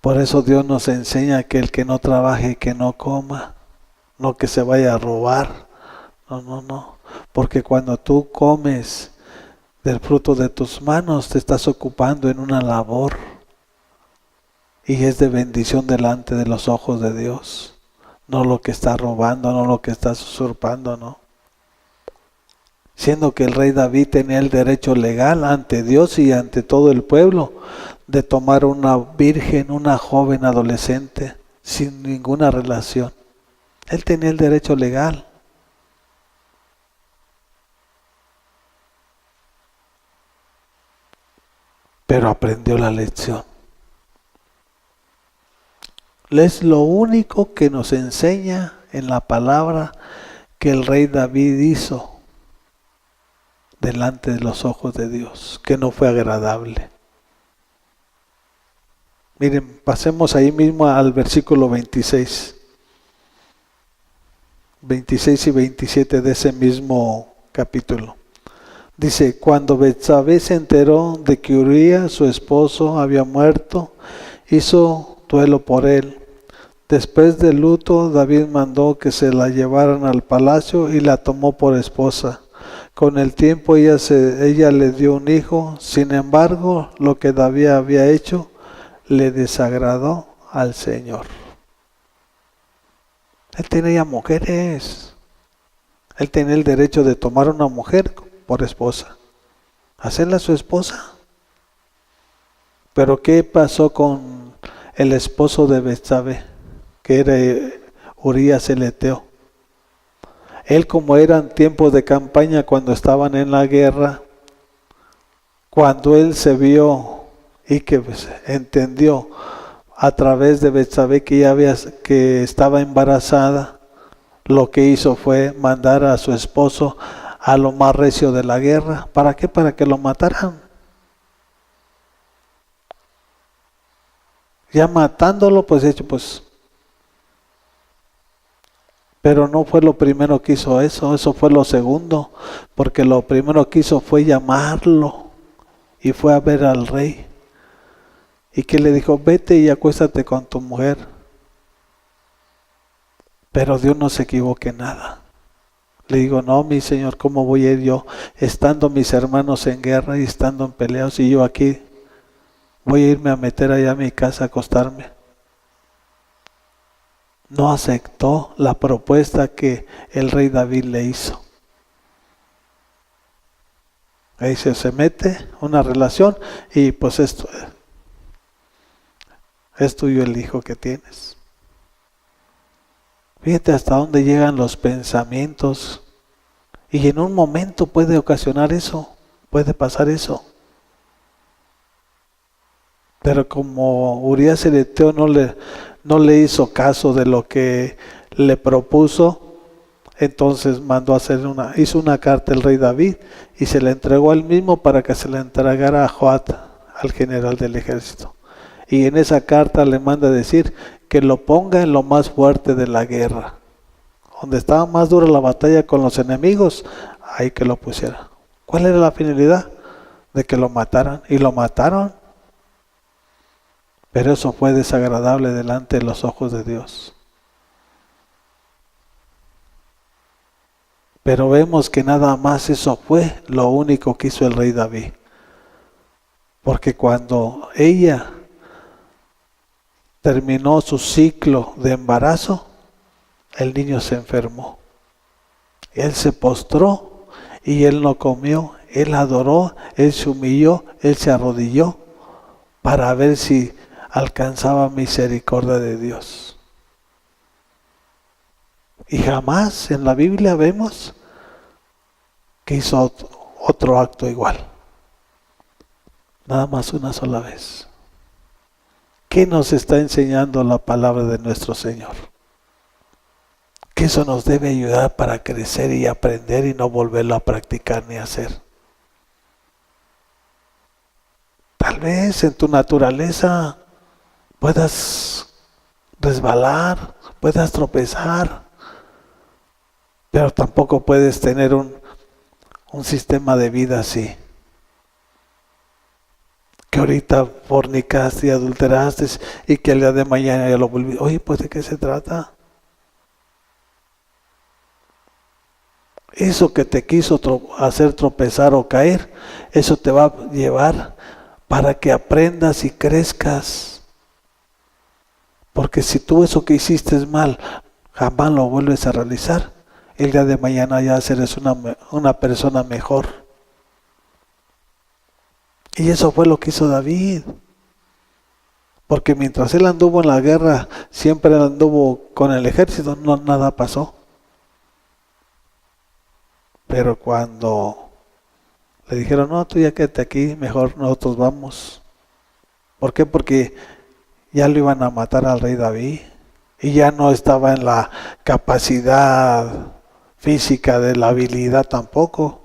[SPEAKER 1] Por eso Dios nos enseña que el que no trabaje, que no coma, no que se vaya a robar. No. Porque cuando tú comes del fruto de tus manos, te estás ocupando en una labor. Y es de bendición delante de los ojos de Dios. No lo que está robando, no lo que está usurpando, no. Siendo que el rey David tenía el derecho legal ante Dios y ante todo el pueblo de tomar una virgen, una joven adolescente, sin ninguna relación. Él tenía el derecho legal. Pero aprendió la lección. Es lo único que nos enseña en la palabra que el rey David hizo delante de los ojos de Dios, que no fue agradable. Miren, pasemos ahí mismo al versículo 26. 26 y 27 de ese mismo capítulo. Dice: cuando Betsabé se enteró de que Urías, su esposo, había muerto, hizo duelo por él. Después del luto, David mandó que se la llevaran al palacio y la tomó por esposa. Con el tiempo ella le dio un hijo. Sin embargo, lo que David había hecho le desagradó al Señor. Él tenía mujeres. Él tenía el derecho de tomar una mujer por esposa, hacerla su esposa. Pero ¿qué pasó con el esposo de Betsabé, que era Urías el Eteo? Él, como eran tiempos de campaña, cuando estaban en la guerra, cuando él se vio y que entendió a través de Betsabé que estaba embarazada, lo que hizo fue mandar a su esposo a lo más recio de la guerra. ¿Para qué? Para que lo mataran. Ya matándolo, pero no fue lo primero que hizo eso fue lo segundo, porque lo primero que hizo fue llamarlo y fue a ver al rey. Y que le dijo: vete y acuéstate con tu mujer. Pero Dios no se equivoque en nada. Le digo: no, mi señor, ¿cómo voy a ir yo, estando mis hermanos en guerra y estando en peleas, y yo aquí voy a irme a meter allá a mi casa a acostarme? No aceptó la propuesta que el rey David le hizo. Ahí se mete una relación y pues esto es tuyo el hijo que tienes. Fíjate hasta dónde llegan los pensamientos. Y en un momento puede ocasionar eso, puede pasar eso. Pero como Urías el Eteo no le hizo caso de lo que le propuso, entonces mandó a hizo una carta el rey David y se la entregó él mismo para que se la entregara a Joab, al general del ejército. Y en esa carta le manda decir que lo ponga en lo más fuerte de la guerra. Donde estaba más dura la batalla con los enemigos, ahí que lo pusiera. ¿Cuál era la finalidad? De que lo mataran. Y lo mataron. Pero eso fue desagradable delante de los ojos de Dios. Pero vemos que nada más eso fue lo único que hizo el rey David. Porque cuando ella terminó su ciclo de embarazo, el niño se enfermó. Él se postró y él no comió, él adoró, él se humilló, él se arrodilló para ver si alcanzaba misericordia de Dios. Y jamás en la Biblia vemos que hizo otro acto igual. Nada más una sola vez. ¿Qué nos está enseñando la palabra de nuestro Señor? Que eso nos debe ayudar para crecer y aprender y no volverlo a practicar ni hacer. Tal vez en tu naturaleza puedas resbalar, puedas tropezar, pero tampoco puedes tener un sistema de vida así. Que ahorita fornicaste y adulteraste y que el día de mañana ya lo volviste. Oye, pues ¿de qué se trata? Eso que te quiso hacer tropezar o caer, eso te va a llevar para que aprendas y crezcas. Porque si tú eso que hiciste mal, jamás lo vuelves a realizar, el día de mañana ya eres una persona mejor. Y eso fue lo que hizo David. Porque mientras él anduvo en la guerra, siempre anduvo con el ejército, no nada pasó. Pero cuando le dijeron, no, tú ya quédate aquí, mejor nosotros vamos. ¿Por qué? Porque ya lo iban a matar al rey David. Y ya no estaba en la capacidad física de la habilidad tampoco.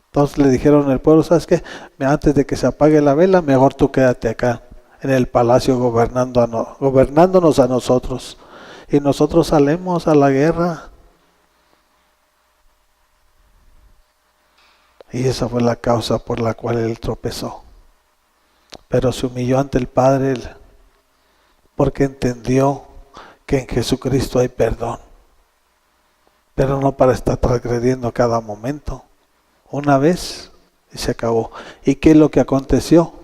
[SPEAKER 1] Entonces le dijeron al pueblo, ¿sabes qué? Antes de que se apague la vela, mejor tú quédate acá en el palacio gobernándonos a nosotros. Y nosotros salimos a la guerra. Y esa fue la causa por la cual él tropezó. Pero se humilló ante el Padre porque entendió que en Jesucristo hay perdón. Pero no para estar transgrediendo cada momento. Una vez y se acabó. ¿Y qué es lo que aconteció?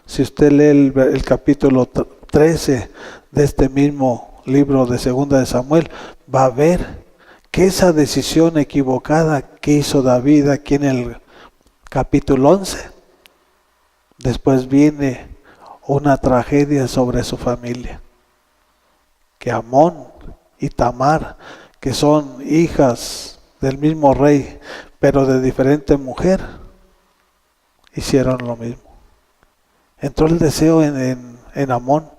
[SPEAKER 1] Si usted lee el capítulo 13 de este mismo libro de Segunda de Samuel, va a ver que esa decisión equivocada que hizo David aquí en el capítulo 11, después viene una tragedia sobre su familia. Que Amón y Tamar, que son hijas del mismo rey, pero de diferente mujer, hicieron lo mismo. Entró el deseo en Amón,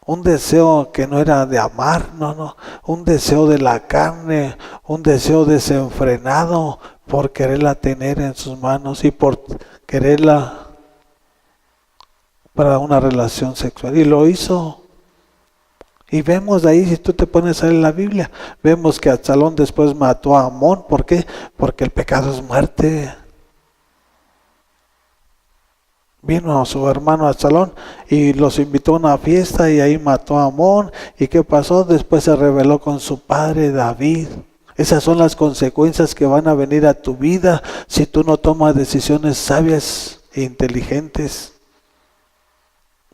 [SPEAKER 1] un deseo que no era de amar, no, un deseo de la carne, un deseo desenfrenado por quererla tener en sus manos y por quererla para una relación sexual. Y lo hizo. Y vemos de ahí, si tú te pones a leer la Biblia, vemos que Absalón después mató a Amón. ¿Por qué? Porque el pecado es muerte. Vino a su hermano Absalón y los invitó a una fiesta y ahí mató a Amón. ¿Y qué pasó? Después se rebeló con su padre David. Esas son las consecuencias que van a venir a tu vida si tú no tomas decisiones sabias e inteligentes.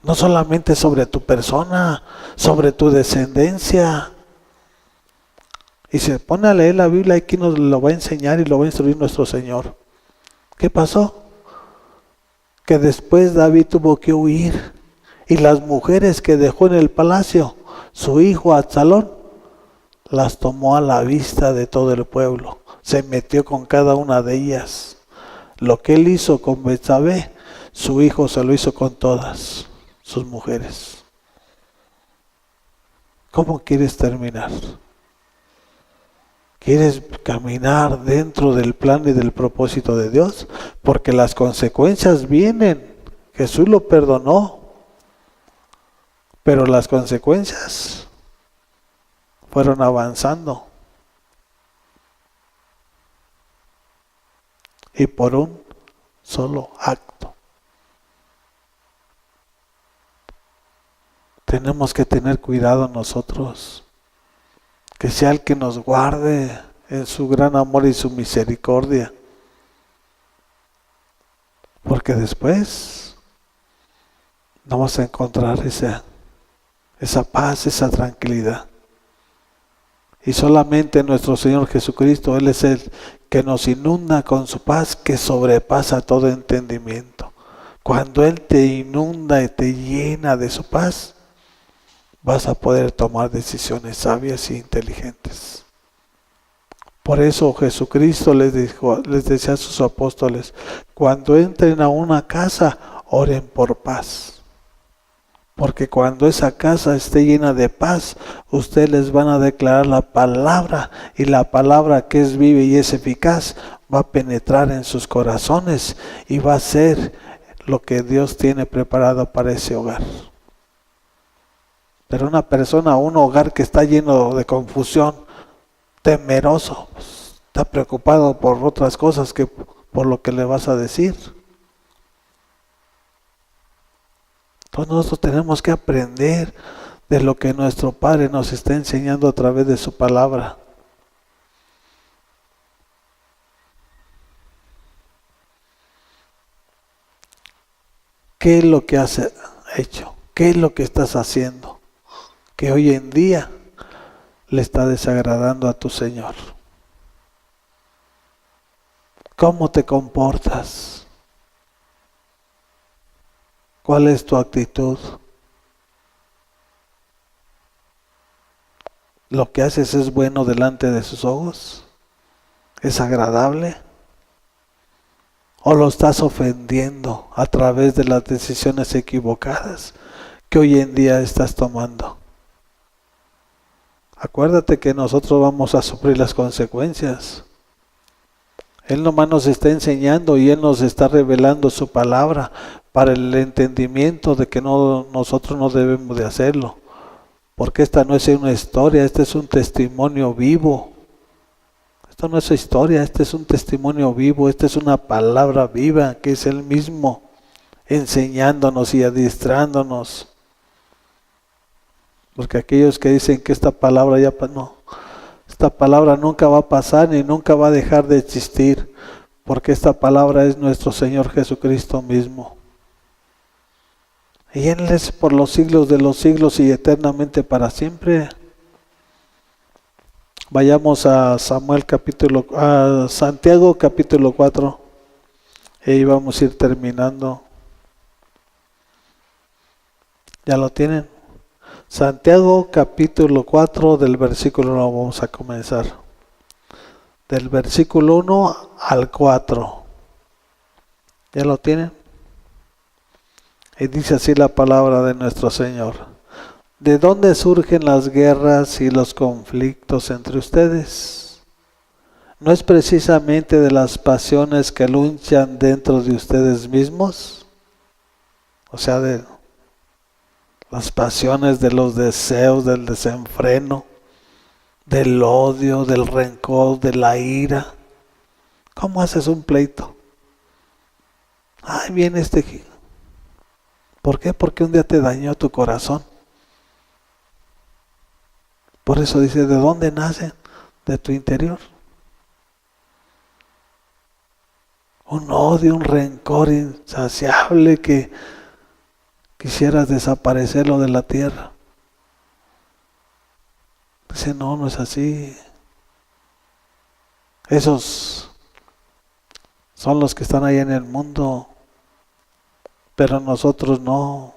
[SPEAKER 1] No solamente sobre tu persona, sobre tu descendencia. Y se pone a leer la Biblia, aquí nos lo va a enseñar y lo va a instruir nuestro Señor. ¿Qué pasó? Que después David tuvo que huir. Y las mujeres que dejó en el palacio, su hijo Absalón, las tomó a la vista de todo el pueblo. Se metió con cada una de ellas. Lo que él hizo con Betsabé, su hijo se lo hizo con todas sus mujeres. ¿Cómo quieres terminar? ¿Quieres caminar dentro del plan y del propósito de Dios? Porque las consecuencias vienen. Jesús lo perdonó, pero las consecuencias fueron avanzando. Y por un solo acto. Tenemos que tener cuidado nosotros, que sea el que nos guarde en su gran amor y su misericordia. Porque después vamos a encontrar esa paz, esa tranquilidad. Y solamente nuestro Señor Jesucristo, Él es el que nos inunda con su paz que sobrepasa todo entendimiento. Cuando Él te inunda y te llena de su paz, vas a poder tomar decisiones sabias e inteligentes. Por eso Jesucristo les decía a sus apóstoles, cuando entren a una casa, oren por paz. Porque cuando esa casa esté llena de paz, ustedes les van a declarar la palabra, y la palabra que es viva y es eficaz va a penetrar en sus corazones y va a ser lo que Dios tiene preparado para ese hogar. Pero una persona, un hogar que está lleno de confusión, temeroso, está preocupado por otras cosas que por lo que le vas a decir. Entonces nosotros tenemos que aprender de lo que nuestro Padre nos está enseñando a través de su palabra. ¿Qué es lo que has hecho? ¿Qué es lo que estás haciendo? Que hoy en día le está desagradando a tu Señor. ¿Cómo te comportas? ¿Cuál es tu actitud? ¿Lo que haces es bueno delante de sus ojos? ¿Es agradable? ¿O lo estás ofendiendo a través de las decisiones equivocadas que hoy en día estás tomando? Acuérdate que nosotros vamos a sufrir las consecuencias. Él nomás nos está enseñando y Él nos está revelando su palabra para el entendimiento de que nosotros no debemos de hacerlo. Porque esta no es una historia, este es un testimonio vivo. Esto no es historia, este es un testimonio vivo, esta es una palabra viva que es Él mismo enseñándonos y adiestrándonos. Porque aquellos que dicen que esta palabra ya no, esta palabra nunca va a pasar ni nunca va a dejar de existir, porque esta palabra es nuestro Señor Jesucristo mismo. Y Él es por los siglos de los siglos y eternamente para siempre. Vayamos a Santiago capítulo 4. Y ahí vamos a ir terminando. ¿Ya lo tienen? Santiago capítulo 4 del versículo 1 vamos a comenzar. Del versículo 1 al 4. ¿Ya lo tienen? Y dice así la palabra de nuestro Señor. ¿De dónde surgen las guerras y los conflictos entre ustedes? ¿No es precisamente de las pasiones que luchan dentro de ustedes mismos? O sea, de las pasiones, de los deseos, del desenfreno, del odio, del rencor, de la ira. ¿Cómo haces un pleito? Ay, viene este. ¿Por qué? Porque un día te dañó tu corazón. Por eso dice, ¿de dónde nace? De tu interior. Un odio, un rencor insaciable que quisieras desaparecerlo de la tierra. Dice, no, no es así. Esos son los que están ahí en el mundo, pero nosotros no.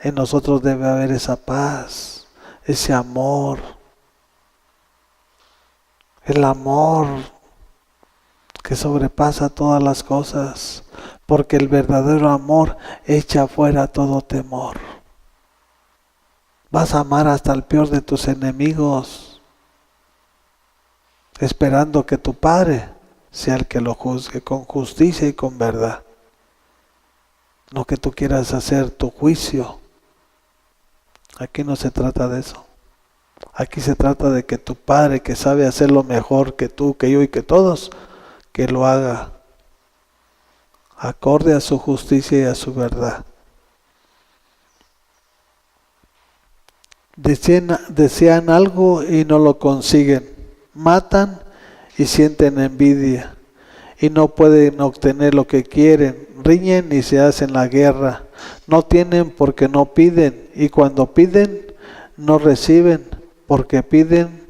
[SPEAKER 1] En nosotros debe haber esa paz, ese amor. El amor que sobrepasa todas las cosas, porque el verdadero amor echa fuera todo temor. Vas a amar hasta el peor de tus enemigos, esperando que tu Padre sea el que lo juzgue con justicia y con verdad. No que tú quieras hacer tu juicio. Aquí no se trata de eso. Aquí se trata de que tu Padre, que sabe hacerlo mejor que tú, que yo y que todos, que lo haga acorde a su justicia y a su verdad. Desean algo y no lo consiguen. matan y sienten envidia y no pueden obtener lo que quieren, riñen y se hacen la guerra, no tienen porque no piden y cuando piden no reciben porque piden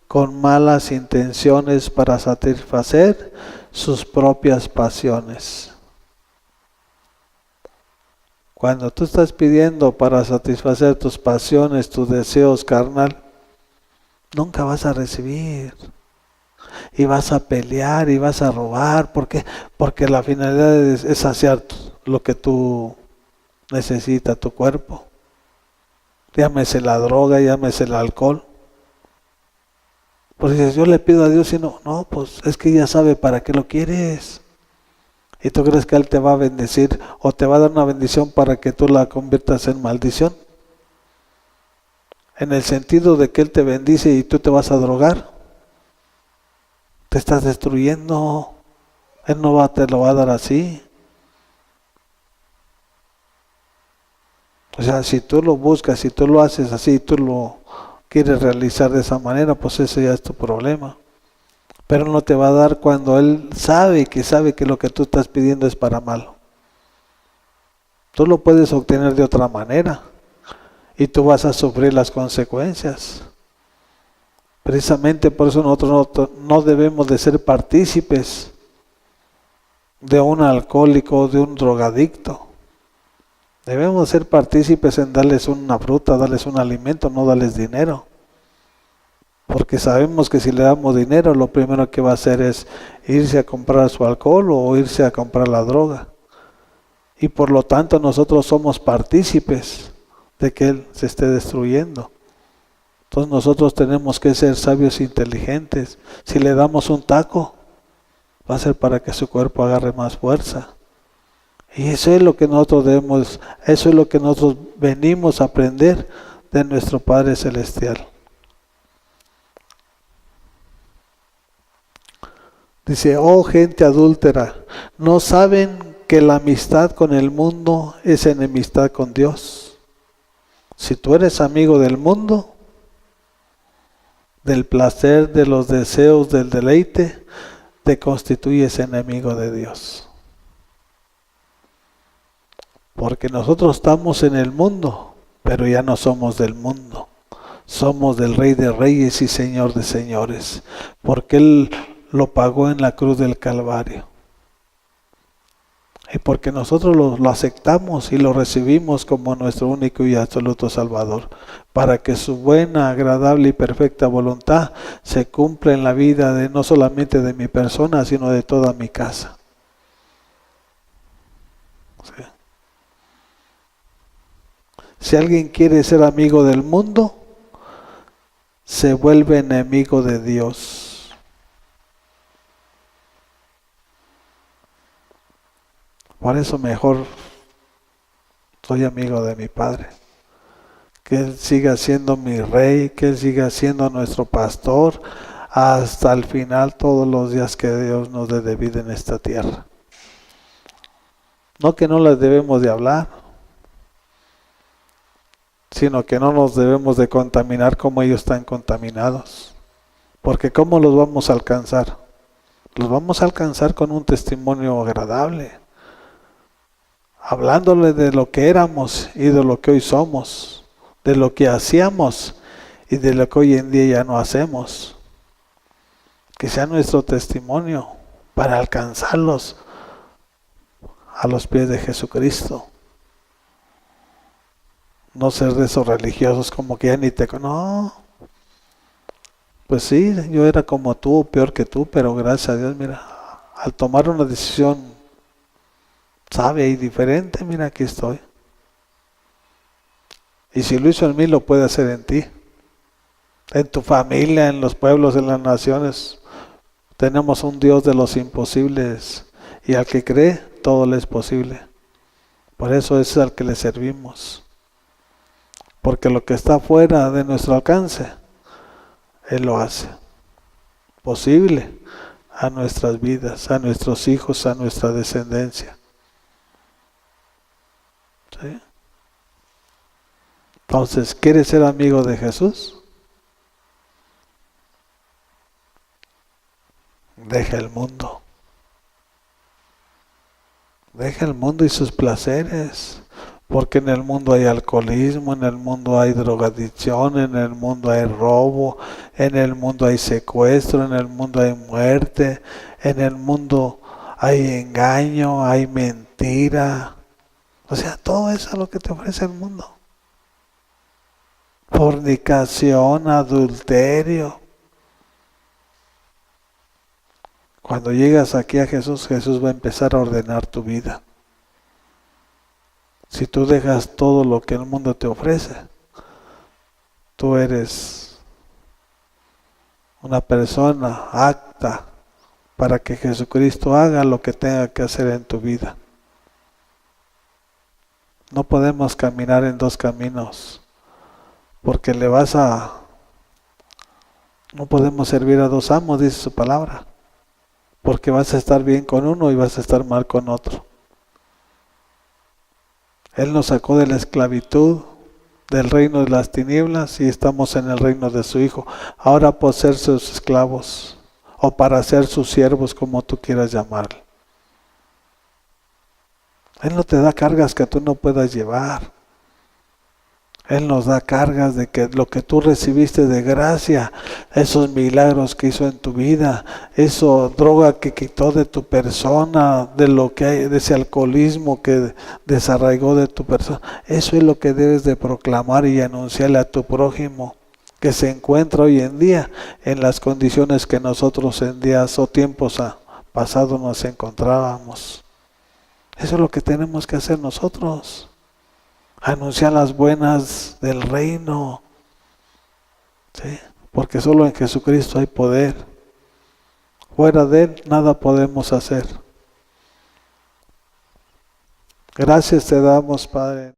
[SPEAKER 1] con malas intenciones para satisfacer sus propias pasiones. Cuando tú estás pidiendo para satisfacer tus pasiones, tus deseos carnal, nunca vas a recibir. Y vas a pelear y vas a robar. ¿Por qué? Porque la finalidad es saciar lo que tú necesitas, tu cuerpo. Llámese la droga, llámese el alcohol. Porque dices, yo le pido a Dios y no, pues es que ya sabe para qué lo quieres. ¿Y tú crees que Él te va a bendecir o te va a dar una bendición para que tú la conviertas en maldición? En el sentido de que Él te bendice y tú te vas a drogar. Te estás destruyendo. Él no te lo va a dar así. O sea, si tú lo buscas, si tú lo haces así, tú lo quieres realizar de esa manera, pues eso ya es tu problema. Pero no te va a dar cuando Él sabe que lo que tú estás pidiendo es para malo. Tú lo puedes obtener de otra manera y tú vas a sufrir las consecuencias. Precisamente por eso nosotros no debemos de ser partícipes de un alcohólico, de un drogadicto. Debemos ser partícipes en darles una fruta, darles un alimento, no darles dinero. Porque sabemos que si le damos dinero, lo primero que va a hacer es irse a comprar su alcohol o irse a comprar la droga. Y por lo tanto nosotros somos partícipes de que él se esté destruyendo. Entonces nosotros tenemos que ser sabios e inteligentes. Si le damos un taco, va a ser para que su cuerpo agarre más fuerza. Y eso es lo que nosotros debemos, eso es lo que nosotros venimos a aprender de nuestro Padre Celestial. Dice, oh gente adúltera, ¿no saben que la amistad con el mundo es enemistad con Dios? Si tú eres amigo del mundo, del placer, de los deseos, del deleite, te constituyes enemigo de Dios. Porque nosotros estamos en el mundo, pero ya no somos del mundo. Somos del Rey de Reyes y Señor de Señores, porque Él lo pagó en la cruz del Calvario. Y porque nosotros lo aceptamos y lo recibimos como nuestro único y absoluto Salvador, para que su buena, agradable y perfecta voluntad se cumpla en la vida de no solamente de mi persona, sino de toda mi casa. ¿Sí? Si alguien quiere ser amigo del mundo, se vuelve enemigo de Dios. Por eso mejor soy amigo de mi Padre. Que Él siga siendo mi Rey, que Él siga siendo nuestro pastor hasta el final, todos los días que Dios nos dé de vida en esta tierra. No que no les debemos de hablar, sino que no nos debemos de contaminar como ellos están contaminados. Porque ¿cómo los vamos a alcanzar? Los vamos a alcanzar con un testimonio agradable, hablándole de lo que éramos y de lo que hoy somos, de lo que hacíamos y de lo que hoy en día ya no hacemos. Que sea nuestro testimonio para alcanzarlos a los pies de Jesucristo. No ser de esos religiosos como que ya ni te conocen. No, pues sí, yo era como tú, peor que tú, pero gracias a Dios, mira, al tomar una decisión sabia y diferente, mira, aquí estoy. Y si lo hizo en mí, lo puede hacer en ti, en tu familia, en los pueblos, en las naciones. Tenemos un Dios de los imposibles y al que cree, todo le es posible. Por eso es al que le servimos. Porque lo que está fuera de nuestro alcance, Él lo hace posible a nuestras vidas, a nuestros hijos, a nuestra descendencia. ¿Sí? Entonces, ¿quieres ser amigo de Jesús? deja el mundo. Deja el mundo y sus placeres. Porque en el mundo hay alcoholismo, en el mundo hay drogadicción, en el mundo hay robo, en el mundo hay secuestro, en el mundo hay muerte, en el mundo hay engaño, hay mentira. O sea, todo eso es lo que te ofrece el mundo. Fornicación, adulterio. Cuando llegas aquí a Jesús, Jesús va a empezar a ordenar tu vida. Si tú dejas todo lo que el mundo te ofrece, tú eres una persona apta para que Jesucristo haga lo que tenga que hacer en tu vida. No podemos caminar en dos caminos, porque no podemos servir a dos amos, dice su palabra, porque vas a estar bien con uno y vas a estar mal con otro. Él nos sacó de la esclavitud, del reino de las tinieblas, y estamos en el reino de su Hijo. Ahora por ser sus esclavos, o para ser sus siervos, como tú quieras llamarlo. Él no te da cargas que tú no puedas llevar. Él nos da cargas de que lo que tú recibiste de gracia, esos milagros que hizo en tu vida, eso droga que quitó de tu persona, de lo que hay, de ese alcoholismo que desarraigó de tu persona, eso es lo que debes de proclamar y anunciarle a tu prójimo, que se encuentra hoy en día en las condiciones que nosotros en días o tiempos pasados nos encontrábamos. Eso es lo que tenemos que hacer nosotros. Anunciar las buenas del reino, ¿sí? Porque solo en Jesucristo hay poder. Fuera de Él nada podemos hacer. Gracias te damos, Padre.